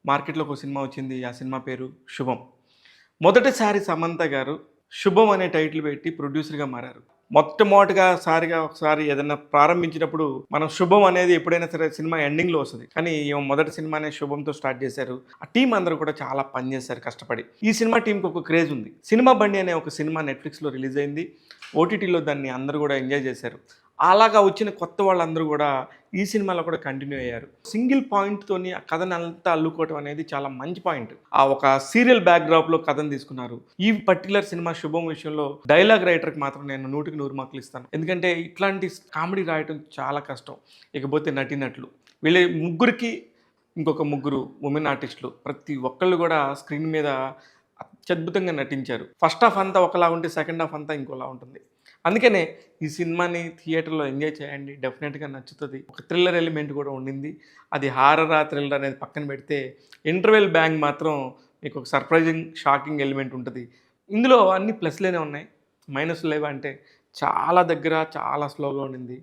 మార్కెట్‌లోకి ఒక సినిమా వచ్చింది. ఆ సినిమా పేరు 'శుభం'. మొదటిసారి సమంత గారు 'శుభం' అనే టైటిల్ పెట్టి ప్రొడ్యూసర్‌గా మారారు. ఒకసారి ఏదన్నా ప్రారంభించినప్పుడు మనం 'శుభం' అనేది ఎప్పుడైనా సరే సినిమా ఎండింగ్‌లో వస్తది. కానీ ఈమె మొదటి సినిమానే 'శుభంతో' స్టార్ట్ చేశారు. ఆ టీమ్ అందరూ కూడా చాలా పని చేశారు కష్టపడి. ఈ సినిమా టీమ్‌కి ఒక క్రేజ్ ఉంది. 'సినిమా బండి' అనే ఒక సినిమా నెట్‌ఫ్లిక్స్‌లో రిలీజ్ అయింది. ఓటీటీలో దాన్ని అందరూ కూడా ఎంజాయ్ చేశారు. అలాగా వచ్చిన కొత్త వాళ్ళందరూ గూడా ఈ సినిమాలో కూడా కంటిన్యూ అయ్యారు. సింగిల్ పాయింట్‌తోని ఆ కథనంతా అల్లుకోవటం అనేది చాలా మంచి పాయింట్. ఆ ఒక సీరియల్ బ్యాక్‌డ్రాప్‌లో కథను తీసుకున్నారు. ఈ పర్టిక్యులర్ సినిమా 'శుభం' విషయంలో డైలాగ్ రైటర్‌కి మాత్రం నేను 100కి 100 మార్కులు ఇస్తాను. ఎందుకంటే ఇట్లాంటి కామెడీ రాయటం చాలా కష్టం. ఇకపోతే నటీనటులు. వీళ్ళ ముగ్గురికి ఇంకొక ముగ్గురు వుమెన్ ఆర్టిస్టులు. ప్రతి ఒక్కళ్ళు గూడా స్క్రీన్ మీద అత్యద్భుతంగా నటించారు. ఫస్ట్ హాఫ్ అంతా ఒకలా ఉంటే సెకండ్ హాఫ్ అంతా ఇంకోలా ఉంటుంది. అందుకనే ఈ సినిమాని థియేటర్‌లో ఎంజాయ్ చేయండి. డెఫినెట్‌గా నచ్చుతది. ఒక థ్రిల్లర్ ఎలిమెంట్ కూడా ఉండింది. అది హారరా, థ్రిల్లర్ అనేది పక్కన పెడితే ఇంటర్వెల్ బ్యాంగ్ మాత్రం మీకు ఒక సర్ప్రైజింగ్, షాకింగ్ ఎలిమెంట్ ఉంటది. ఇందులో అన్ని ప్లస్‌లేనే ఉన్నాయి. మైనస్‌లు లేవా అంటే చాలా దగ్గర చాలా స్లోగా ఉండింది.